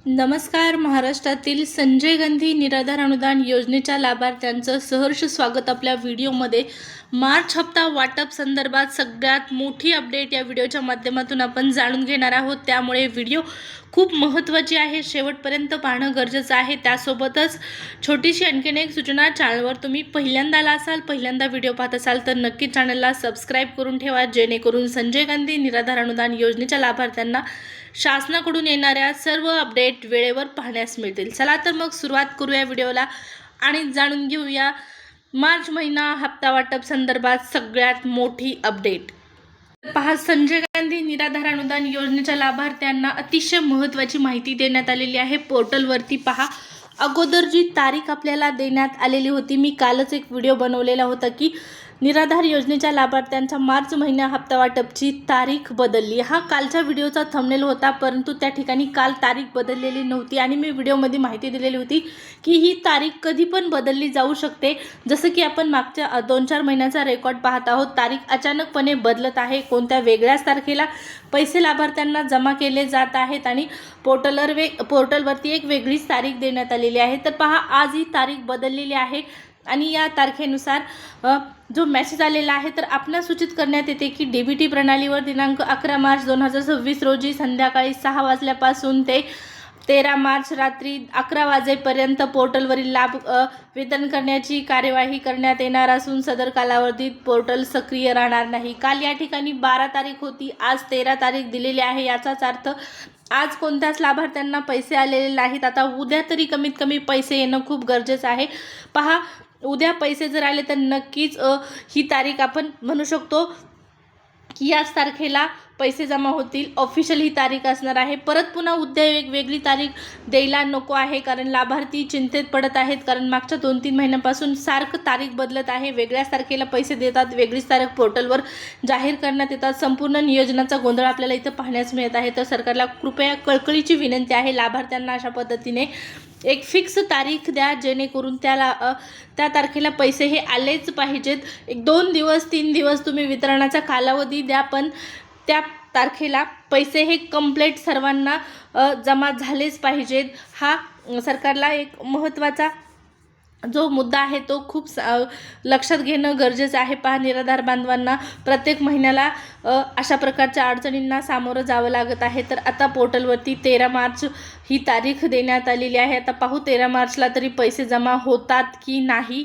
नमस्कार. महाराष्ट्रातील संजय गांधी निराधार अनुदान योजनेच्या लाभार्थ्यांचं सहर्ष स्वागत आपल्या व्हिडिओमध्ये. मार्च हप्ता वाटप संदर्भात सगळ्यात मोठी अपडेट या व्हिडिओच्या माध्यमातून आपण जाणून घेणार आहोत. त्यामुळे व्हिडिओ खूप महत्त्वाची आहे, शेवटपर्यंत पाहणं गरजेचं आहे. त्यासोबतच छोटीशी आणखीन एक सूचना, चॅनलवर तुम्ही पहिल्यांदा आला असाल, पहिल्यांदा व्हिडिओ पाहत असाल तर नक्की चॅनलला सबस्क्राईब करून ठेवा, जेणेकरून संजय गांधी निराधार अनुदान योजनेच्या लाभार्थ्यांना शासनाकडून येणाऱ्या सर्व अपडेट वेळेवर पाहण्यास मिळतील. चला तर मग सुरुवात करूया व्हिडिओला आणि जाणून घेऊया मार्च महिना हप्ता वाटप संदर्भात सगळ्यात मोठी अपडेट. पहा, संजय गांधी निराधार अनुदान योजनेच्या लाभार्थ्यांना अतिशय महत्त्वाची माहिती देण्यात आलेली आहे. पोर्टलवरती पहा, अगोदर जी तारीख आपल्याला देण्यात आलेली होती, मी कालच एक व्हिडिओ बनवलेला होता की निराधार योजनेच्या लाभार्थ्यांचा मार्च महिना हप्ता वाटपची तारीख बदलली. हा कालच्या व्हिडिओचा थंबनेल होता, परंतु त्या ठिकाणी काल तारीख बदललेली नव्हती आणि मी व्हिडिओमध्ये माहिती दिलेली होती की ही तारीख कधी पण बदलली जाऊ शकते. जसं की आपण मागच्या 2-4 महिन्याचा रेकॉर्ड पाहत आहोत, तारीख अचानकपणे बदलत आहे. कोणत्या वेगळ्याच तारखेला पैसे लाभार्थ्यांना जमा केले जात आहेत आणि पोर्टलवरती एक वेगळीच तारीख देण्यात आलेली आहे. तर पहा, आज ही तारीख बदललेली आहे आणि या तारखेनुसार जो मेसेज आलेला आहे तर आपणास सूचित करण्यात येते की डीबीटी प्रणालीवर दिनांक 11 मार्च 2026 रोजी संध्याकाळी 6 वाजल्यापासून ते 13 मार्च रात्री 11 वाजेपर्यंत पोर्टलवरील लाभ वितरण करण्याची कार्यवाही करण्यात येणार असून सदर कालावधीत पोर्टल सक्रिय राहणार नाही. काल या ठिकाणी 12 तारीख होती, आज 13 तारीख दिलेली आहे. याचाच अर्थ आज कोणत्याच लाभार्थ्यांना पैसे आलेले नाहीत. आता उद्या तरी कमीत कमी पैसे येणं खूप गरजेचं आहे. पहा, उद्या पैसे जर आले तर नक्कीच ही तारीख आपण म्हणू शकतो की याच तारखेला पैसे जमा होतील. ऑफिशियल ही तारीख असणार आहे. परत पुन्हा उद्या एक वेगळी तारीख द्यायला नको आहे, कारण लाभार्थी चिंतेत पडत आहेत. कारण मागच्या 2-3 महिन्यांपासून सारखं तारीख बदलत आहे. वेगळ्याच तारखेला पैसे देतात, वेगळीच तारीख पोर्टलवर जाहीर करण्यात येतात. संपूर्ण नियोजनाचा गोंधळ आपल्याला इथं पाहण्यास मिळत आहे. तर सरकारला कृपया कळकळीची विनंती आहे, लाभार्थ्यांना अशा पद्धतीने एक फिक्स तारीख द्या, जेणेकरून त्या तारखेला पैसे हे आलेच पाहिजेत. 1-2 दिवस 3 दिवस तुम्ही वितरणाचा कालावधी द्या, पण त्या तारखेला पैसे हे कंप्लीट सर्वांना जमा झालेच पाहिजेत. हा सरकारला एक महत्त्वाचा जो मुद्दा आहे तो खूप लक्षात घेणं गरजेचं आहे. पहा, निराधार बांधवांना प्रत्येक महिन्याला अशा प्रकारच्या अडचणींना सामोरं जावं लागत आहे. तर आता पोर्टलवरती 13 मार्च ही तारीख देण्यात आलेली आहे. आता पाहू 13 मार्चला तरी पैसे जमा होतात की नाही.